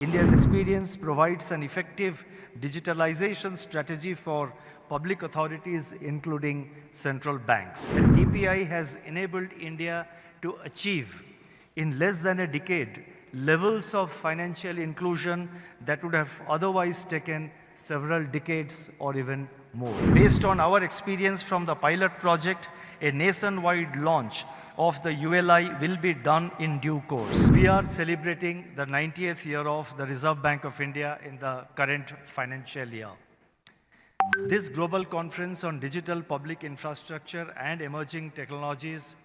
India's experience provides an effective digitalization strategy for public authorities, including central banks. And DPI has enabled India to achieve, in less than a decade, levels of financial inclusion that would have otherwise taken several decades or even more. Based on our experience from the pilot project, a nationwide launch of the ULI will be done in due course. We are celebrating the 90th year of the Reserve Bank of India in the current financial year. This global conference on digital public infrastructure and emerging technologies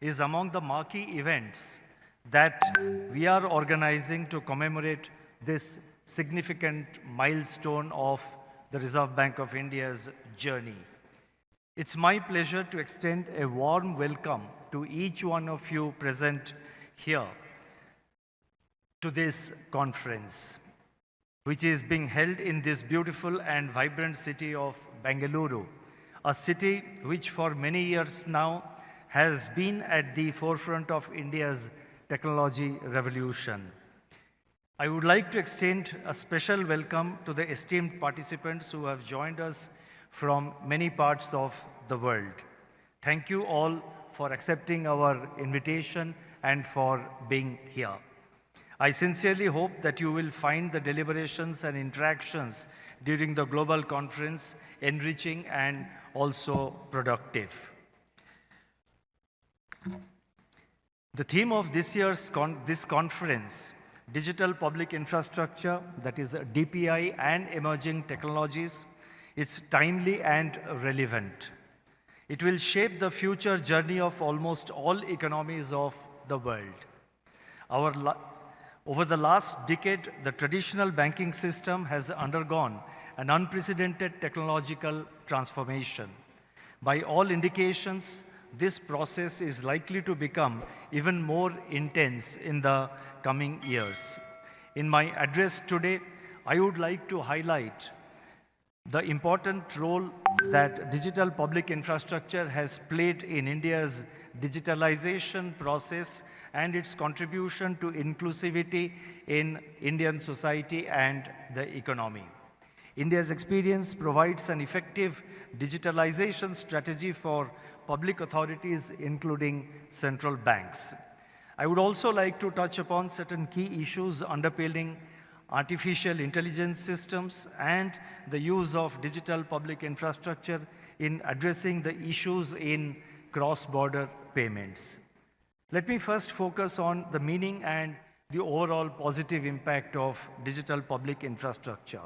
is among the marquee events that we are organizing to commemorate this significant milestone of the Reserve Bank of India's journey. It's my pleasure to extend a warm welcome to each one of you present here to this conference, which is being held in this beautiful and vibrant city of Bengaluru, a city which for many years now has been at the forefront of India's technology revolution. I would like to extend a special welcome to the esteemed participants who have joined us from many parts of the world. Thank you all for accepting our invitation and for being here. I sincerely hope that you will find the deliberations and interactions during the global conference enriching and also productive. The theme of this year's conference, Digital Public Infrastructure, that is DPI and Emerging Technologies, is timely and relevant. It will shape the future journey of almost all economies of the world. Over the last decade, the traditional banking system has undergone an unprecedented technological transformation. By all indications, this process is likely to become even more intense in the coming years. In my address today, I would like to highlight the important role that digital public infrastructure has played in India's digitalization process and its contribution to inclusivity in Indian society and the economy. India's experience provides an effective digitalization strategy for public authorities, including central banks. I would also like to touch upon certain key issues underpinning artificial intelligence systems and the use of digital public infrastructure in addressing the issues in cross-border payments. Let me first focus on the meaning and the overall positive impact of digital public infrastructure.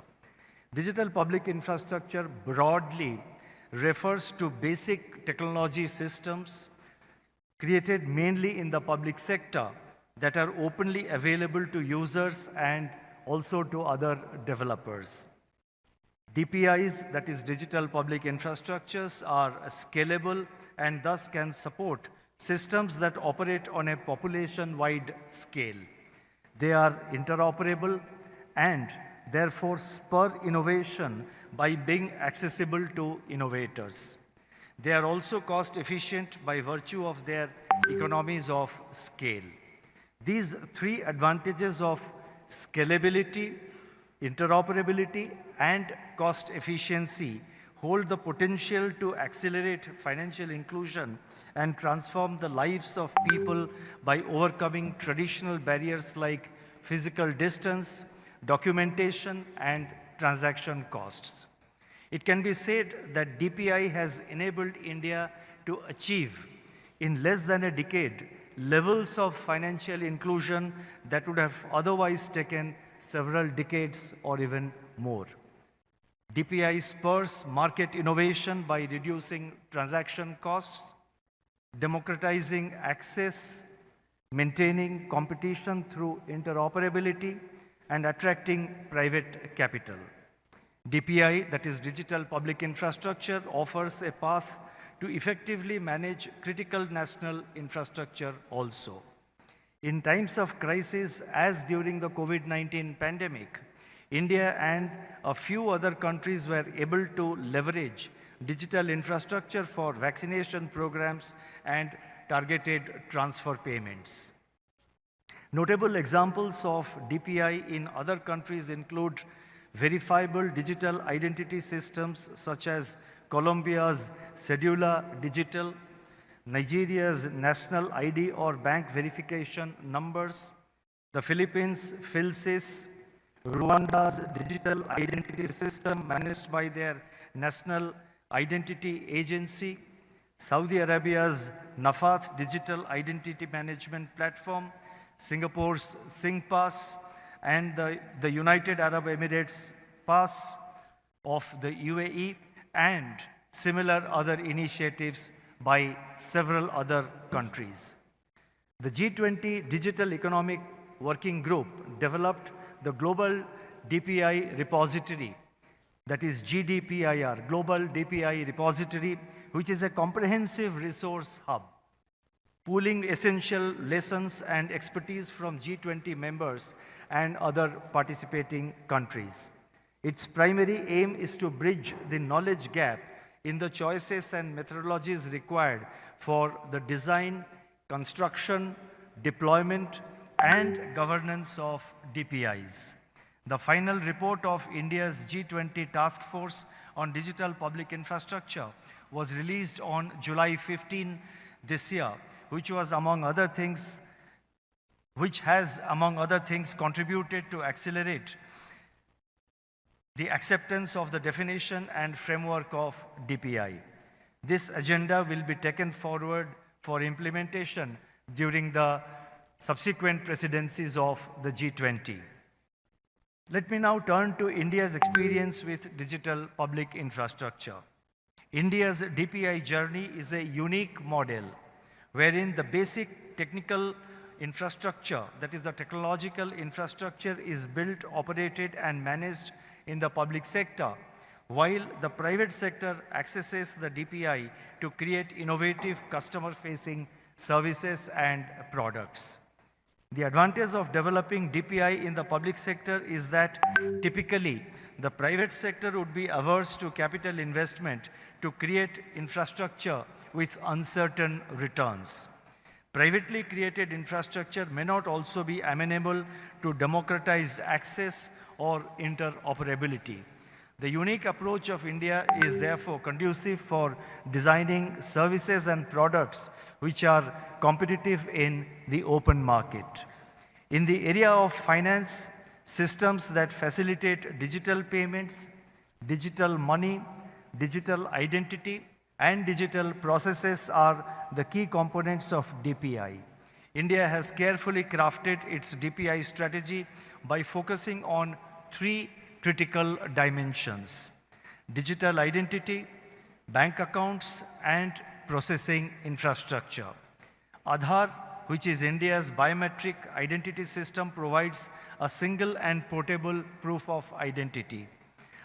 Digital public infrastructure broadly refers to basic technology systems created mainly in the public sector that are openly available to users and also to other developers. DPIs, that is digital public infrastructures, are scalable and thus can support systems that operate on a population-wide scale. They are interoperable and therefore spur innovation by being accessible to innovators. They are also cost efficient by virtue of their economies of scale. These three advantages of scalability, interoperability, and cost efficiency hold the potential to accelerate financial inclusion and transform the lives of people by overcoming traditional barriers like physical distance, documentation, and transaction costs. It can be said that DPI has enabled India to achieve, in less than a decade, levels of financial inclusion that would have otherwise taken several decades or even more. DPI spurs market innovation by reducing transaction costs, democratizing access, maintaining competition through interoperability, and attracting private capital. DPI, that is digital public infrastructure, offers a path to effectively manage critical national infrastructure also. In times of crisis, as during the COVID-19 pandemic, India and a few other countries were able to leverage digital infrastructure for vaccination programs and targeted transfer payments. Notable examples of DPI in other countries include verifiable digital identity systems such as Colombia's Cedula Digital, Nigeria's National ID or bank verification numbers, the Philippines' PhilSys, Rwanda's digital identity system managed by their National Identity Agency, Saudi Arabia's Nafat digital identity management platform, Singapore's SingPass, and the United Arab Emirates Pass of the UAE, and similar other initiatives by several other countries. The G20 Digital Economic Working Group developed the Global DPI Repository, that is GDPIR, Global DPI Repository, which is a comprehensive resource hub, pooling essential lessons and expertise from G20 members and other participating countries. Its primary aim is to bridge the knowledge gap in the choices and methodologies required for the design, construction, deployment, and governance of DPIs. The final report of India's G20 Task Force on Digital Public Infrastructure was released on July 15 this year, which has, among other things, contributed to accelerate the acceptance of the definition and framework of DPI. This agenda will be taken forward for implementation during the subsequent presidencies of the G20. Let me now turn to India's experience with digital public infrastructure. India's DPI journey is a unique model wherein the basic technical infrastructure, that is the technological infrastructure, is built, operated, and managed in the public sector, while the private sector accesses the DPI to create innovative customer-facing services and products. The advantage of developing DPI in the public sector is that typically the private sector would be averse to capital investment to create infrastructure with uncertain returns. Privately created infrastructure may not also be amenable to democratized access or interoperability. The unique approach of India is therefore conducive for designing services and products which are competitive in the open market. In the area of finance, systems that facilitate digital payments, digital money, digital identity, and digital processes are the key components of DPI. India has carefully crafted its DPI strategy by focusing on three critical dimensions: digital identity, bank accounts, and processing infrastructure. Aadhaar, which is India's biometric identity system, provides a single and portable proof of identity.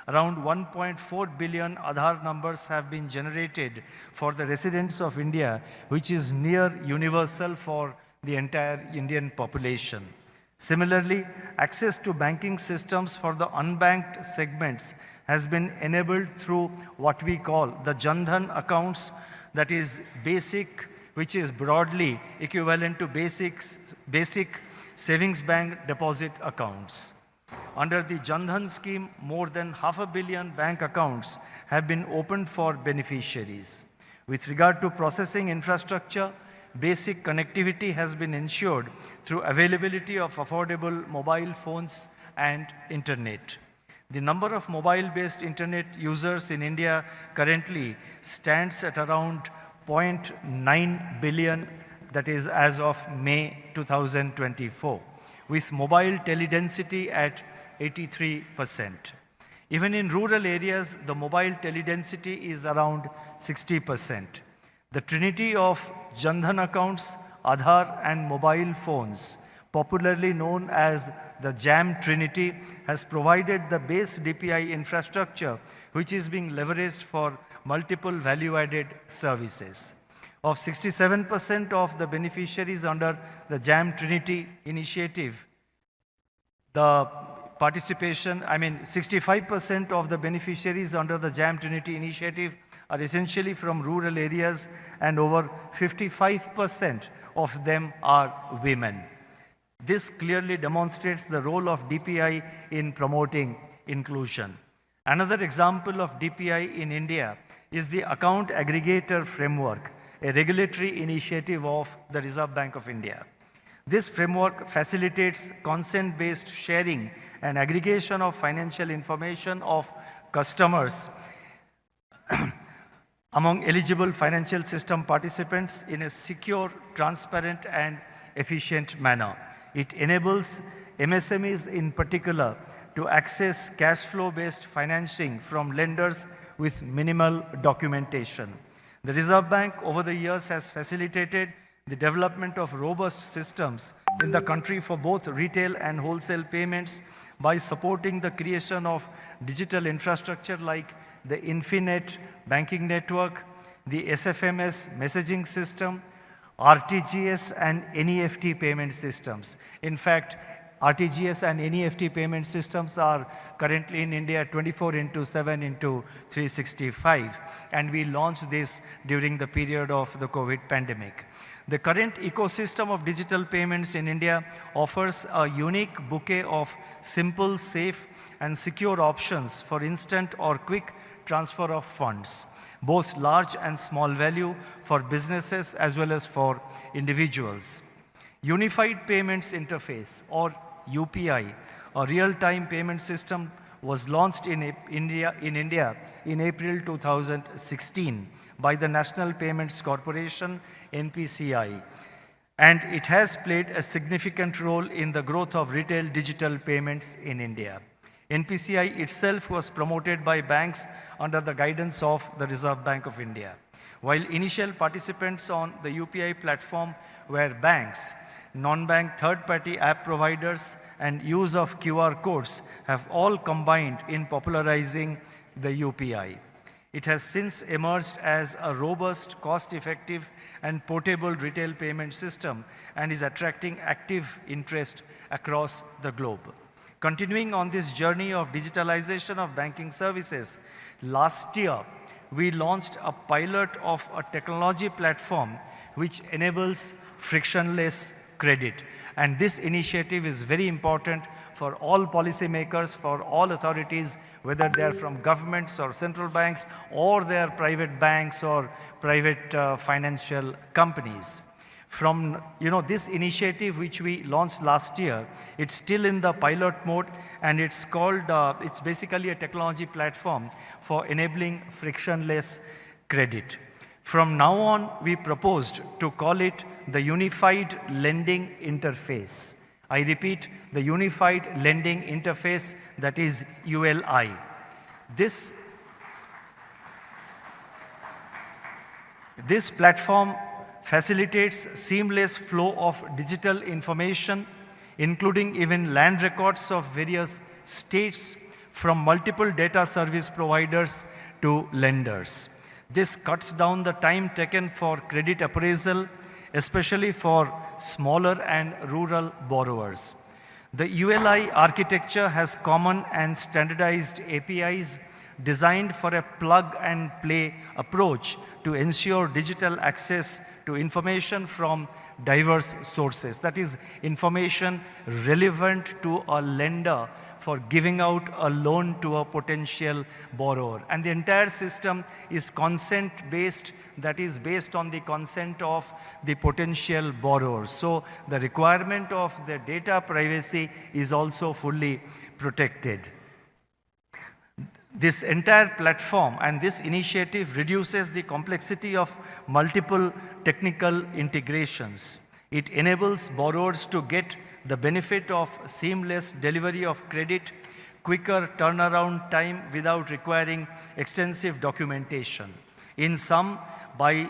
Around 1.4 billion Aadhaar numbers have been generated for the residents of India, which is near universal for the entire Indian population. Similarly, access to banking systems for the unbanked segments has been enabled through what we call the Jan Dhan accounts, that is basic, which is broadly equivalent to basic savings bank deposit accounts. Under the Jan Dhan scheme, more than 500 million bank accounts have been opened for beneficiaries. With regard to processing infrastructure, basic connectivity has been ensured through availability of affordable mobile phones and internet. The number of mobile-based internet users in India currently stands at around 0.9 billion, that is as of May 2024, with mobile teledensity at 83%. Even in rural areas, the mobile teledensity is around 60%. The trinity of Jan Dhan accounts, Aadhaar, and mobile phones, popularly known as the JAM Trinity, has provided the base DPI infrastructure, which is being leveraged for multiple value-added services. Of 67% of the beneficiaries under the JAM Trinity initiative, the participation, 65% of the beneficiaries under the JAM Trinity initiative are essentially from rural areas, and over 55% of them are women. This clearly demonstrates the role of DPI in promoting inclusion. Another example of DPI in India is the Account Aggregator Framework, a regulatory initiative of the Reserve Bank of India. This framework facilitates consent-based sharing and aggregation of financial information of customers among eligible financial system participants in a secure, transparent, and efficient manner. It enables MSMEs in particular to access cash flow-based financing from lenders with minimal documentation. The Reserve Bank over the years has facilitated the development of robust systems in the country for both retail and wholesale payments by supporting the creation of digital infrastructure like the Infinet banking network, the SFMS messaging system, RTGS and NEFT payment systems. In fact, RTGS and NEFT payment systems are currently in India 24/7/365, and we launched this during the period of the COVID pandemic. The current ecosystem of digital payments in India offers a unique bouquet of simple, safe, and secure options for instant or quick transfer of funds, both large and small value for businesses as well as for individuals. Unified Payments Interface, or UPI, a real-time payment system, was launched in India in April 2016 by the National Payments Corporation, NPCI, and it has played a significant role in the growth of retail digital payments in India. NPCI itself was promoted by banks under the guidance of the Reserve Bank of India. While initial participants on the UPI platform were banks, non-bank third-party app providers and use of QR codes have all combined in popularizing the UPI. It has since emerged as a robust, cost-effective, and portable retail payment system and is attracting active interest across the globe. Continuing on this journey of digitalization of banking services, last year we launched a pilot of a technology platform which enables frictionless credit. And this initiative is very important for all policymakers, for all authorities, whether they are from governments or central banks, or they are private banks or private financial companies. From this initiative which we launched last year, it's still in the pilot mode, and it's called, it's basically a technology platform for enabling frictionless credit. From now on, we proposed to call it the Unified Lending Interface. I repeat, the Unified Lending Interface, that is ULI. This platform facilitates seamless flow of digital information, including even land records of various states from multiple data service providers to lenders. This cuts down the time taken for credit appraisal, especially for smaller and rural borrowers. The ULI architecture has common and standardized APIs designed for a plug-and-play approach to ensure digital access to information from diverse sources. That is, information relevant to a lender for giving out a loan to a potential borrower. And the entire system is consent-based, that is based on the consent of the potential borrower. So the requirement of the data privacy is also fully protected. This entire platform and this initiative reduces the complexity of multiple technical integrations. It enables borrowers to get the benefit of seamless delivery of credit, quicker turnaround time without requiring extensive documentation. In sum, by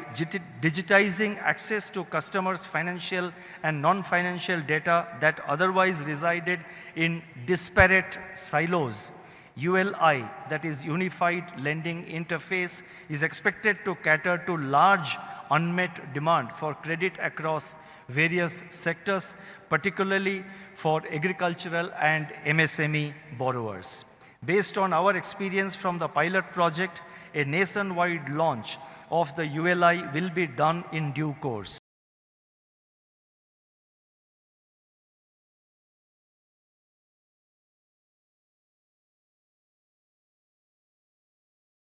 digitizing access to customers' financial and non-financial data that otherwise resided in disparate silos, ULI, that is Unified Lending Interface, is expected to cater to large unmet demand for credit across various sectors, particularly for agricultural and MSME borrowers. Based on our experience from the pilot project, a nationwide launch of the ULI will be done in due course.